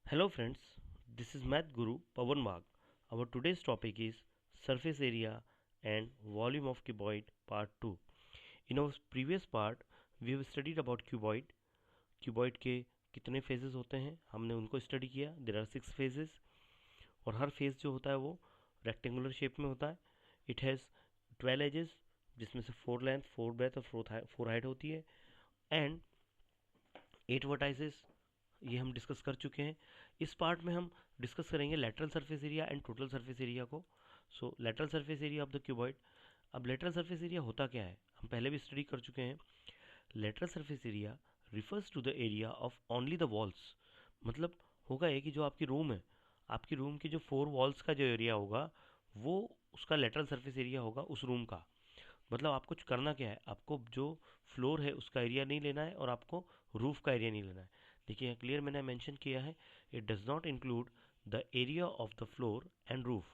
Hello friends, this is Math Guru Pawan Wagh. Our today's topic is surface area and volume of cuboid part 2. In our previous part we have studied about cuboid. Cuboid के कितने phases होते हैं हमने उनको study किया. There are 6 phases और हर phase जो होता है वो रेक्टेंगुलर शेप में होता है. इट हैज़ 12 एजेस जिसमें से 4 लेंथ 4 ब्रेथ और 4 हाइट होती है एंड 8 वर्टाइसेस. ये हम डिस्कस कर चुके हैं. इस पार्ट में हम डिस्कस करेंगे lateral surface area and total surface area को. So lateral surface area of the cuboid. अब लेटरल सरफेस एरिया होता क्या है हम पहले भी स्टडी कर चुके हैं. Lateral surface area refers to the area of only the walls. मतलब होगा ये कि जो आपकी रूम है, आपकी रूम की जो 4 वॉल्स का जो एरिया होगा वो उसका लेटरल सरफेस एरिया होगा उस रूम का. मतलब आपको कुछ करना क्या है, आपको जो फ्लोर है उसका एरिया नहीं लेना है और आपको रूफ का एरिया नहीं लेना है. देखिए यहाँ क्लियर मैंने मेंशन किया है, it does not include the area of the floor and roof.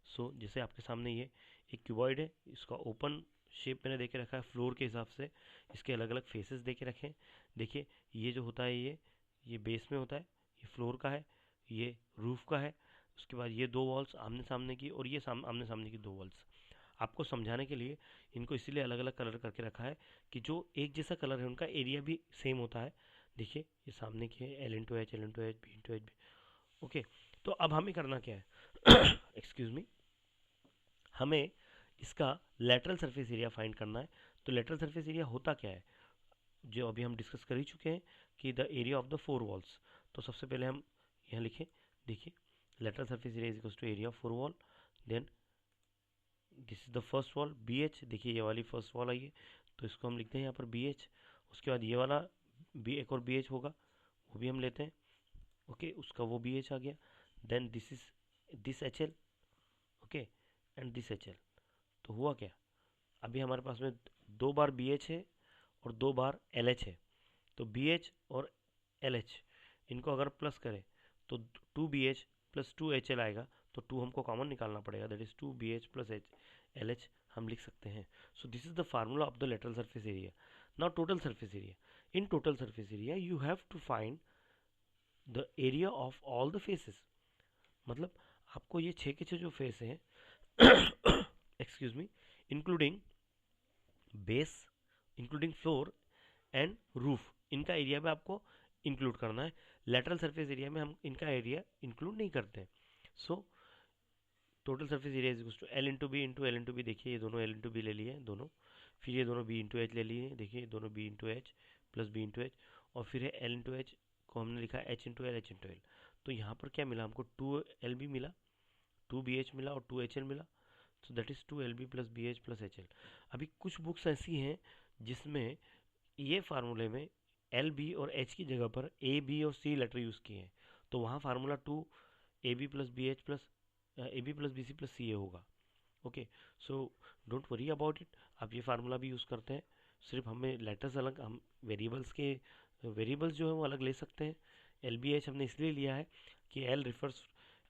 So जैसे आपके सामने ये एक क्यूबॉइड है, इसका ओपन शेप मैंने देके रखा है फ्लोर के हिसाब से. इसके अलग अलग फेसेस देके रखे हैं. देखिए ये जो होता है ये बेस में होता है, ये फ्लोर का है, ये रूफ का है. उसके बाद ये दो वॉल्स आमने सामने की और ये आमने सामने की दो वॉल्स. आपको समझाने के लिए इनको इसीलिए अलग अलग कलर करके रखा है कि जो एक जैसा कलर है उनका एरिया भी सेम होता है. देखिए ये सामने की है L into H B into H B. Okay, तो अब हमें करना क्या है एक्सक्यूज मी, हमें इसका लेटरल सरफेस एरिया फाइंड करना है. तो लेटरल सरफेस एरिया होता क्या है जो अभी हम डिस्कस कर ही चुके हैं कि the area of the 4 walls. तो सबसे पहले हम यहाँ लिखें. देखिए lateral surface area is equal to area of 4 wall. Then this is the first wall B H. देखिए ये वाली फर्स्ट वॉल आई है तो इसको हम लिखते हैं यहाँ पर बी एच. उसके बाद ये वाला बी एक और बी एच होगा वो भी हम लेते हैं. ओके उसका वो बी एच आ गया. Then this is this H L. Okay and this H L. तो हुआ क्या, अभी हमारे पास में 2 बार बी एच है और 2 बार एल एच है. तो बी एच और एल एच इनको अगर प्लस करें तो 2 BH प्लस 2HL आएगा. तो 2 हमको कॉमन निकालना पड़ेगा, that is 2BH plus L H हम लिख सकते हैं. So this is the formula of the lateral surface area. Now total surface area. In total surface area you have to find the area of all the faces. मतलब आपको ये 6 के 6 जो face हैं excuse me, including base, including floor and roof, इनका area भी आपको include करना है. लेटरल सरफेस एरिया में हम इनका एरिया इंक्लूड नहीं करते. So total surface area is two L into B into L into B. देखिए ये दोनों एल इंटू बी ले लिए दोनों. फिर ये दोनों बी इंटू एच ले लिए. देखिए ये दोनों B into H plus B into H. और फिर है एल इंटू एच को हमने लिखा H into L H into L. तो यहाँ पर क्या मिला हमको, 2L भी मिला, 2BH मिला और 2HL मिला. So that is 2LB plus B H plus H L. अभी कुछ बुक्स ऐसी हैं जिसमें ये फार्मूले में एल बी और एच की जगह पर ए बी और सी लेटर यूज़ किए हैं. तो वहाँ formula 2AB plus B H plus AB plus b c plus c a होगा. Okay so don't worry about it, आप ये फार्मूला भी यूज़ करते हैं. सिर्फ हमें लेटर्स अलग, हम वेरिएबल्स जो है वो अलग ले सकते हैं. एल बी एच हमने इसलिए लिया है कि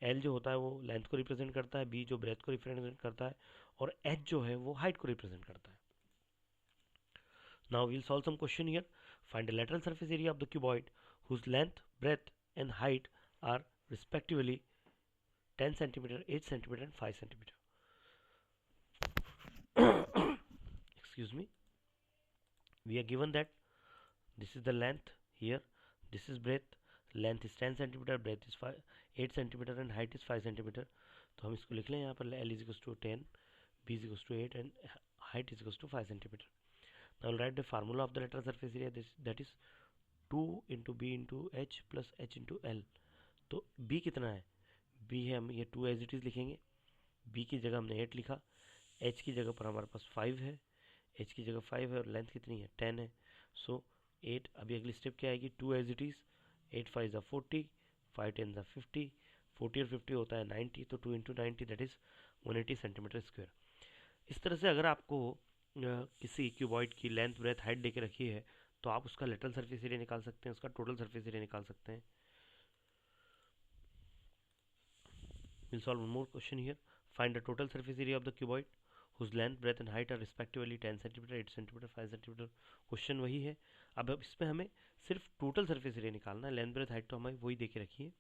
एल जो होता है वो लेंथ को रिप्रेजेंट करता है, बी जो ब्रेथ को रिप्रेजेंट करता है और एच जो है वो हाइट को रिप्रेजेंट करता है. Now we'll solve some question here. Find the lateral surface area of the cuboid whose length, breadth and height are respectively 10 centimeter, 8 centimeter and 5 centimeter. Excuse me. We are given that this is the length here, this is breadth. Length is 10 centimeter, breadth is 8 centimeter and height is 5 centimeter. तो हम इसको लिख लें यहाँ पर L is equals to 10, B is equals to 8 and height is equals to 5 centimeter. Now I'll write the formula of the lateral surface area, that is 2 into B into H plus H into L. तो B कितना है, B है, हम ये 2 as it is लिखेंगे. बी की जगह हमने 8 लिखा, एच की जगह पर हमारे पास 5 है, एच की जगह 5 है और लेंथ कितनी है 10 है. सो 8. अभी अगली स्टेप क्या आएगी, 2 एज इट इज़, 8 5 ज़ा 40, 5 10 ज़ा 50, 40 और 50 होता है 90. तो 2 into 90 that is 180 centimetre square. इस तरह से अगर आपको किसी क्यूबॉइड की लेंथ ब्रेथ हाइट दे के रखी है तो आप उसका लेटरल सरफेस एरिया निकाल सकते हैं, उसका टोटल सरफेस एरिया निकाल सकते हैं. We'll solve one more question here. Find the total surface area of the cuboid whose length, breadth and height are respectively 10 cm, 8 cm, 5 cm. Question वही है. अब इसमें हमें सिर्फ टोटल सरफेस एरिया निकालना है, लेंथ ब्रेथ हाइट तो हमें वही देके रखी है.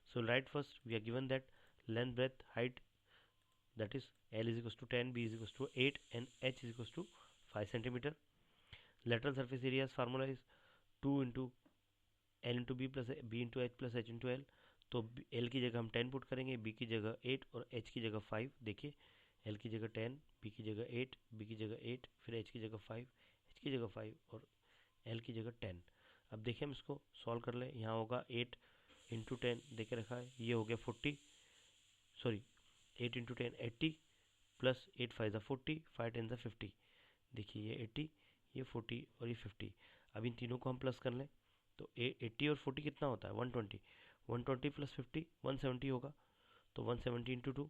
So right first we are given that length breadth height, that is L is equals to 10, B is equals to 8 and H is equals to 5 centimeter. Lateral surface area's formula is 2 into L into B plus B into H plus H into L. तो L की जगह हम 10 put करेंगे, B की जगह 8 और H की जगह 5. देखिए L की जगह 10, B की जगह 8, B की जगह 8, फिर H की जगह 5, H की जगह 5 और L की जगह 10. अब देखिए हम इसको सॉल्व कर लें. यहाँ होगा 8 इंटू 10 देखे रखा है, ये हो गया 40, सॉरी 8 इंटू 10 80 प्लस 8 फाइव ज़ा 40, 5 10 ज़ा 50. देखिए ये 80, ये 40 और ये 50. अब इन तीनों को हम प्लस कर लें तो 80 और 40 कितना होता है 120. 120 प्लस 50 170 होगा. तो 170 into 2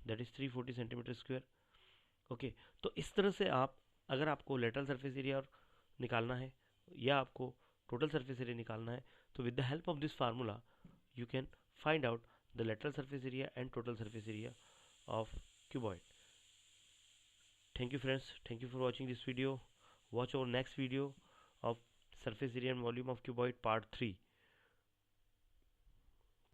that is 340 centimetre square. Okay, तो इस तरह से आप, अगर आपको लेटरल सरफेस एरिया और निकालना है या आपको टोटल सरफेस एरिया निकालना है, तो with the help of this formula you can find out the lateral surface area and total surface area of cuboid. Thank you friends, thank you for watching this video. Watch our next video of surface area and volume of cuboid part 3.